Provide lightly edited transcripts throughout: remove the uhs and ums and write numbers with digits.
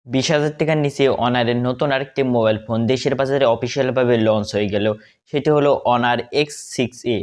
20,000 টাকার নিচে অনারের নতুন আরেকটি মোবাইল ফোন দেশের বাজারে অফিসিয়ালভাবে লঞ্চ হয়ে গেল। সেটি হলো অনার X6a।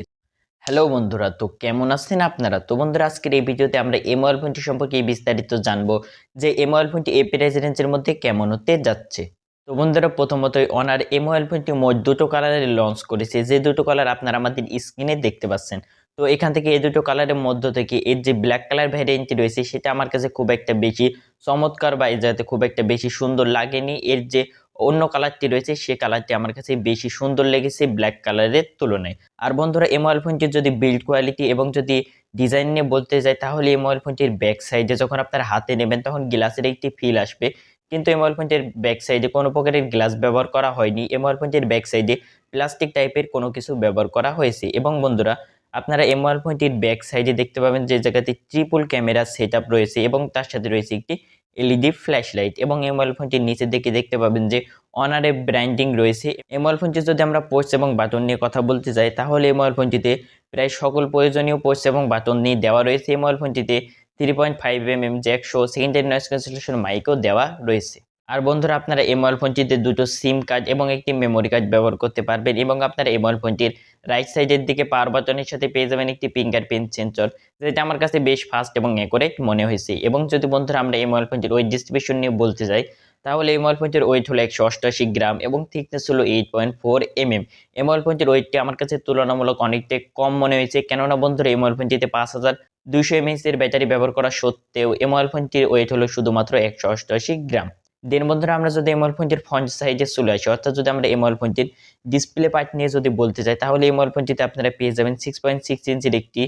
হ্যালো বন্ধুরা, তো কেমন আছেন আপনারা? তো বন্ধুরা, আজকের এই ভিডিওতে আমরা এই মোবাইল ফোনটি সম্পর্কে বিস্তারিত জানবো যে এই মোবাইল ফোনটি এই প্রাইস রেঞ্জের মধ্যে কেমন হতে যাচ্ছে। তো বন্ধুরা, প্রথমতই অনার এই মোবাইল ফোনটি মোট দুটো কালারে লঞ্চ করেছে, যে দুটো কালার আপনারা আমাদের স্ক্রিনে দেখতে পাচ্ছেন। তো এখান থেকে এই দুটো কালারের মধ্য থেকে এর যে ব্ল্যাক কালার ভ্যারিয়েন্টটি রয়েছে সেটা আমার কাছে খুব একটা বেশি চমৎকার বা যাতে খুব একটা বেশি সুন্দর লাগেনি। এর যে অন্য কালারটি রয়েছে সে কালারটি আমার কাছে বেশি সুন্দর লেগেছে ব্ল্যাক কালারের তুলনায়। আর বন্ধুরা, এই মোবাইল ফোনটির যদি বিল্ড কোয়ালিটি এবং যদি ডিজাইন নিয়ে বলতে যাই, তাহলে এই মোবাইল ফোনটির ব্যাক সাইডে যখন আপনার হাতে নেবেন তখন গ্লাসের একটি ফিল আসবে। কিন্তু এই মোবাইল ফোনটির ব্যাক সাইডে কোনো প্রকারের গ্লাস ব্যবহার করা হয়নি। এই মোবাইল ফোনটির ব্যাক সাইডে প্লাস্টিক টাইপের কোনো কিছু ব্যবহার করা হয়েছে। এবং বন্ধুরা, আপনারা এই মোবাইল ফোনটির ব্যাক সাইডে দেখতে পাবেন যে জায়গাতে ট্রিপল ক্যামেরা সেট রয়েছে এবং তার সাথে রয়েছে একটি এলইডি ফ্ল্যাশ লাইট। এবং এই মোবাইল ফোনটির নিচের দিকে দেখতে পাবেন যে অনারে ব্র্যান্ডিং রয়েছে। এই মোবাইল ফোনটি যদি আমরা পোর্টস এবং বাটন নিয়ে কথা বলতে যাই, তাহলে এই মোবাইল ফোনটিতে প্রায় সকল প্রয়োজনীয় পোর্টস এবং বাটন নিয়ে দেওয়া রয়েছে। এই মোবাইল ফোনটিতে 3.5 জ্যাক সহ সেকেন্ডারি নয়েজ ক্যান্সেলেশন মাইকও দেওয়া রয়েছে। আর বন্ধুরা, আপনারা এই মোবাইল ফোনটিতে দুটো সিম কার্ড এবং একটি মেমোরি কার্ড ব্যবহার করতে পারবেন। এবং আপনারা এই মোবাইল ফোনটির রাইট সাইডের দিকে পাওয়ার বাটনের সাথে পেয়ে যাবেন একটি ফিঙ্গারপ্রিন্ট সেন্সর, যেটা আমার কাছে বেশ ফাস্ট এবং অ্যাকুরেট মনে হয়েছে। এবং যদি বন্ধুরা আমরা এই মোবাইল ফোনটির ওয়েট ডিস্ট্রিবিউশন নিয়ে বলতে যাই, তাহলে এই মোবাইল ফোনটির ওয়েট হলো 188 গ্রাম এবং থিকনেস হলো 8.4 mm। এই মোবাইল ফোনটির ওয়েটটি আমার কাছে তুলনামূলক অনেকটাই কম মনে হয়েছে, কেননা বন্ধুরা এই মোবাইল ফোনটিতে 5200 mAh এর ব্যাটারি ব্যবহার করা সত্ত্বেও এই মোবাইল ফোনটির ওয়েট হলো শুধুমাত্র 188 গ্রাম। দেন বন্ধুরা, আমরা যদি এই মোবাইল ফোনটির ফন্ট সাইজে চলে আসি, অর্থাৎ যদি আমরা এই মোবাইল ফোনটির ডিসপ্লে পার্ট নিয়ে যদি বলতে চাই, তাহলে এই মোবাইল ফোনটিতে আপনারা পেয়ে যাবেন 6.6 ইঞ্চির একটি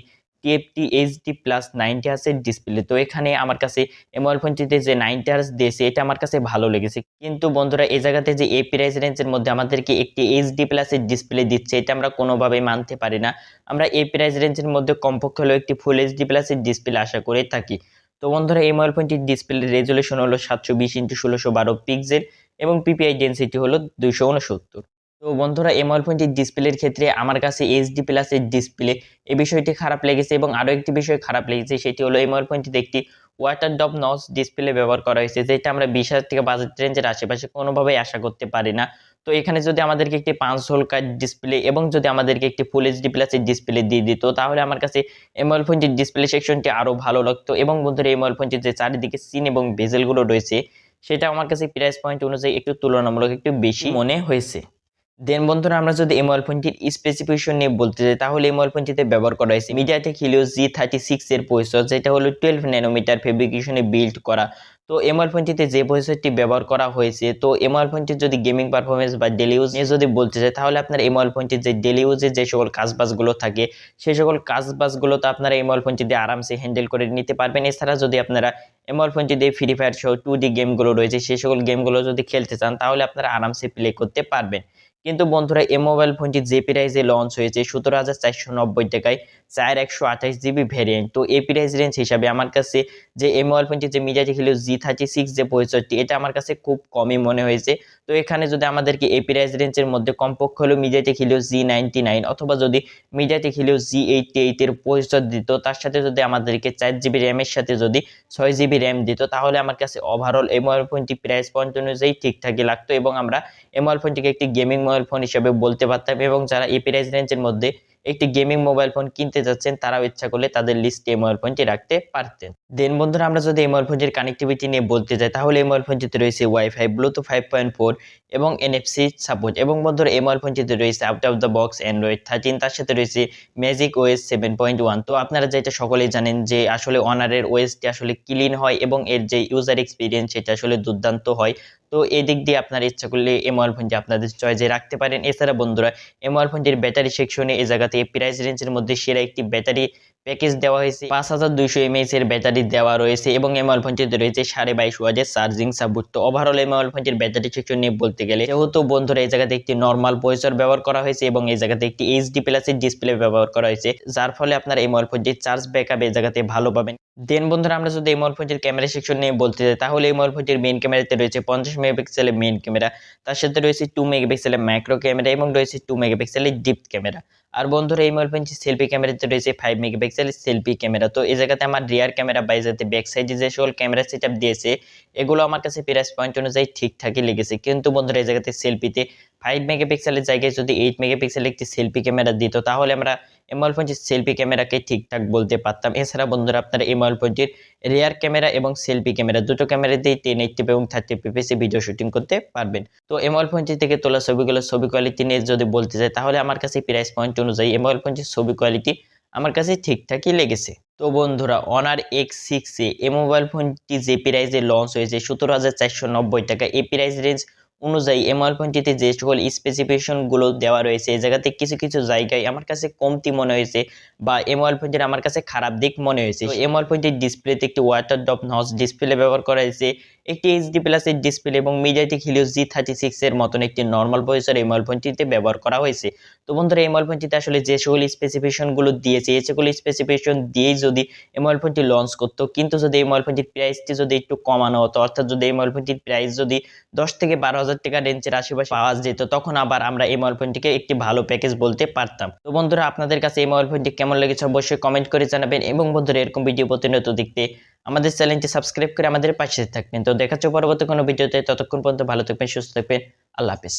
টিএফটি এইচডি প্লাস 90 হার্জের ডিসপ্লে। তো এখানে আমার কাছে এই মোবাইল ফোনটিতে যে 90 হার্জ দিয়েছে এটা আমার কাছে ভালো লেগেছে। কিন্তু বন্ধুরা, এই জায়গাতে যে এই প্রাইস রেঞ্জের মধ্যে আমাদেরকে একটি এইচডি প্লাসের ডিসপ্লে দিচ্ছে, এটা আমরা কোনোভাবেই মানতে পারি না। আমরা এই প্রাইস রেঞ্জের মধ্যে কমপক্ষে হলেও একটি ফুল এইচডি প্লাসের ডিসপ্লে আশা করে থাকি। তো বন্ধুরা, এই মোবাইল ফোনটির ডিসপ্লে রেজুলেশন হলো 720x1612 পিক্সেল এবং পিপিআই ডেনসিটি হলো 269। তো বন্ধুরা, এই মোবাইল ফোনটির ডিসপ্লের ক্ষেত্রে আমার কাছে এইচডি প্লাসের ডিসপ্লে এই বিষয়টি খারাপ লেগেছে। এবং আরও একটি বিষয় খারাপ লেগেছে, সেটি হলো এই মোবাইল ফোনটিতে একটি ওয়াটার ড্রপ নচ ডিসপ্লে ব্যবহার করা হয়েছে, যেটা আমরা 20,000 টাকা বাজেট রেঞ্জের আশেপাশে কোনোভাবেই আশা করতে পারি না। তো এখানে যদি আমাদেরকে একটি 5 হোল কাট ডিসপ্লে এবং যদি আমাদেরকে একটি ফুল এইচডি প্লাসের ডিসপ্লে দিয়ে দিত, তাহলে আমার কাছে এই মোবাইল ফোনটির ডিসপ্লে সেকশনটি আরও ভালো লাগতো। এবং বন্ধুরা, এই মোবাইল ফোনটির যে চারিদিকে সিন এবং বেজেলগুলো রয়েছে সেটা আমার কাছে প্রাইস পয়েন্ট অনুযায়ী একটু তুলনামূলক একটু বেশি মনে হয়েছে। দেন বন্ধুরা, আমরা যদি এই মোবাইল ফোনটির স্পেসিফিকেশন নিয়ে বলতে যাই, তাহলে এই মোবাইল ফোনটিতে ব্যবহার করা হয়েছে মিডিয়াটেক হিলিও G36 এর প্রসেসর, যেটা হলো 12 ন্যানোমিটার ফেব্রিকেশনে বিল্ড করা। তো এই মোবাইল ফোনটিতে যে প্রসেসরটি ব্যবহার করা হয়েছে, তো এই মোবাইল ফোনটির যদি গেমিং পারফরমেন্স বা ডেলি ইউজ নিয়ে যদি বলতে চাই, তাহলে আপনার এই মোবাইল ফোনটির যে ডেলি ইউজে যে সকল কাজবাজগুলো থাকে সেই সকল কাজবাজগুলো তো আপনারা এই মোবাইল ফোনটি দিয়ে আরামসে হ্যান্ডেল করে নিতে পারবেন। এছাড়া যদি আপনারা এই মোবাইল ফোনটি দিয়ে ফ্রি ফায়ার সহ 2D গেমগুলো রয়েছে সেই সকল গেমগুলো যদি খেলতে চান, তাহলে আপনারা আরামসে প্লে করতে পারবেন। কিন্তু বন্ধুরা, এই মোবাইল ফোনটি যে প্রাইসে লঞ্চ হয়েছে 17,490 টাকায় 4 128 GB ভ্যারিয়েন্ট, তো এই প্রাইস রেঞ্জ হিসাবে আমার কাছে যে এই মোবাইল ফোনটি যে মিডিয়াটেক হিলিও G36 যে প্রসেসরটি, এটা আমার কাছে খুব কমই মনে হয়েছে। তো এখানে যদি আমাদেরকে এই প্রাইস রেঞ্জের মধ্যে কমপক্ষে হলো মিডিয়াটেক হিলিও G99 অথবা যদি মিডিয়াটেক হিলিও G88 এর প্রসেসর দিত, তার সাথে যদি আমাদেরকে 4 GB র্যামের সাথে যদি 6 GB র্যাম দিত, তাহলে আমার কাছে ওভারঅল এই মোবাইল ফোনটি প্রাইস পয়েন্ট অনুযায়ী ঠিকঠাকই লাগতো এবং আমরা এই মোবাইল ফোনটিকে একটি গেমিং মোবাইল ফোন হিসেবে বলতে পারতাম। এবং যারা এই প্রাইস রেঞ্জের মধ্যে একটি গেমিং মোবাইল ফোন কিনতে যাচ্ছেন, তারাও ইচ্ছা করলে তাদের লিস্টে এই মোবাইল ফোনটি রাখতে পারতেন। দেন বন্ধুরা, আমরা যদি এই মোবাইল ফোনটির কানেক্টিভিটি নিয়ে বলতে যাই, তাহলে এই মোবাইল ফোনটিতে রয়েছে ওয়াইফাই, ব্লুটুথ 5.4 এবং NFC সাপোর্ট। এবং বন্ধুরা, এই মোবাইল ফোনটিতে রয়েছে out of the box Android 13, তার সাথে রয়েছে ম্যাজিক ওএস 7.1। তো আপনারা যেটা সকলেই জানেন যে আসলে অনারের ওএসটি আসলে ক্লিন হয় এবং এর যে ইউজার এক্সপিরিয়েন্স সেটা আসলে দুর্দান্ত হয়। তো এই দিক দিয়ে আপনারা ইচ্ছা করলে এই মোবাইল ফোনটি আপনাদের চয়েসে রাখতে পারেন। এছাড়া বন্ধুরা, এই মোবাইল ফোনটির ব্যাটারি সেকশনে এই জায়গাতে প্রাইস রেঞ্জের মধ্যে সেরা একটি ব্যাটারি প্যাকেজ দেওয়া হয়েছে। 5200 mAh এর ব্যাটারি দেওয়া রয়েছে এবং এই মোবাইল ফোনটিতে রয়েছে 22.5 ওয়াটের চার্জিং সাপোর্ট। তো ওভারঅল এই মোবাইল ফোনটির ব্যাটারি সেকশন নিয়ে বলতে গেলে, যেহেতু বন্ধুরা এই জায়গাতে একটি নর্মাল প্রসেসর ব্যবহার করা হয়েছে এবং এই জায়গাতে একটি এইচডি প্লাসের ডিসপ্লে ব্যবহার করা হয়েছে, যার ফলে আপনার এই মোবাইল ফোনটির চার্জ ব্যাকআপ এই জায়গাতে ভালো পাবেন। দেন বন্ধুরা, আমরা যদি এই মোবাইল ফোনটির ক্যামেরা সেকশন নিয়ে বলতে যাই, তাহলে এই মোবাইল ফোনটির মেইন ক্যামেরাতে রয়েছে 50 মেগাপিক্সেলের মেইন ক্যামেরা, তার সাথে রয়েছে 2 মেগাপিক্সেলের ম্যাক্রো ক্যামেরা এবং রয়েছে 2 মেগাপিক্সেলের ডিপ ক্যামেরা। আর বন্ধুরা এই মোবাইল ফোনটি সেলফি ক্যামেরাতে রয়েছে 5 মেগাপিক্সেল সেলফি ক্যামেরা। তো এই জায়গাতে আমার রিয়ার ক্যামেরা বা এই জায়গাতে ব্যাক সাইডে যে সকল ক্যামেরা সেটআপ দিয়েছে এগুলো আমার কাছে প্রাইস পয়েন্ট অনুযায়ী ঠিকঠাকই লেগেছে। কিন্তু বন্ধুরা এই জায়গাতে সেলফিতে 5 মেগাপিক্সেলের জায়গায় যদি 8 মেগাপিক্সেলের একটি সেলফি ক্যামেরা দিত তাহলে আমরা এই মোবাইল ফোনটির সেলফি ক্যামেরাকে ঠিকঠাক বলতে পারতাম। এছাড়া বন্ধুরা আপনারা এই মোবাইল ফোনটির রিয়ার ক্যামেরা এবং সেলফি ক্যামেরা দুটো ক্যামেরা দিয়ে 1080p এবং 30fps ভিডিও শুটিং করতে পারবেন। তো এই মোবাইল ফোনটি থেকে তোলা ছবিগুলো ছবি কোয়ালিটি নিয়ে যদি বলতে চাই তাহলে আমার কাছে প্রাইস পয়েন্ট অনুযায়ী এই মোবাইল ফোনটির ছবি কোয়ালিটি আমার কাছে ঠিকঠাকই লেগেছে। তো বন্ধুরা Honor X6a এই মোবাইল ফোনটি যে প্রাইসে লঞ্চ হয়েছে 17,490 টাকা, এই প্রাইস রেঞ্জ অনুযায়ী এই মোবাইল ফোনটিতে যে সকল স্পেসিফিকেশন গুলো দেওয়া রয়েছে এই জায়গাতে কিছু কিছু জায়গায় আমার কাছে কমতি মনে হয়েছে বা এই মোবাইল ফোনটির আমার কাছে খারাপ দিক মনে হয়েছে। তো এই মোবাইল ফোনটির ডিসপ্লেতে একটি ওয়াটার ড্রপ নচ ডিসপ্লে ব্যবহার করা হয়েছে, একটি এইচডি প্লাস এর ডিসপ্লে এবং মিডিয়াটেক হিলিও G36 এর মতন একটি নর্মাল প্রসেসর এই মোবাইল ফোনটিতে ব্যবহার করা হয়েছে। তো বন্ধুরা এই মোবাইল ফোনটিতে আসলে যে সকল স্পেসিফিকেশন গুলো দিয়েছে এই সকল স্পেসিফিকেশন দিয়েই যদি এই মোবাইল ফোনটি লঞ্চ করতো, কিন্তু যদি এই মোবাইল ফোনটির প্রাইসটি যদি একটু কমানো হতো, অর্থাৎ যদি এই মোবাইল ফোনটির প্রাইস যদি 10 থেকে 12,000 টাকা রেঞ্জের আশেপাশে পাওয়া যেত তখন আবার আমরা এই মোবাইল ফোনটিকে একটি ভালো প্যাকেজ বলতে পারতাম। তো বন্ধুরা আপনাদের কাছে এই মোবাইল ফোনটি কেমন লেগেছে অবশ্যই কমেন্ট করে জানাবেন এবং বন্ধুরা এরকম ভিডিও প্রতিনিয়ত দেখতে আমাদের চ্যানেলটি সাবস্ক্রাইব করে আমাদের পাশে থাকবেন। তো দেখা হচ্ছে পরবর্তী কোনো ভিডিওতে, ততক্ষণ পর্যন্ত ভালো থাকবেন, সুস্থ থাকবেন, আল্লাহ হাফেজ।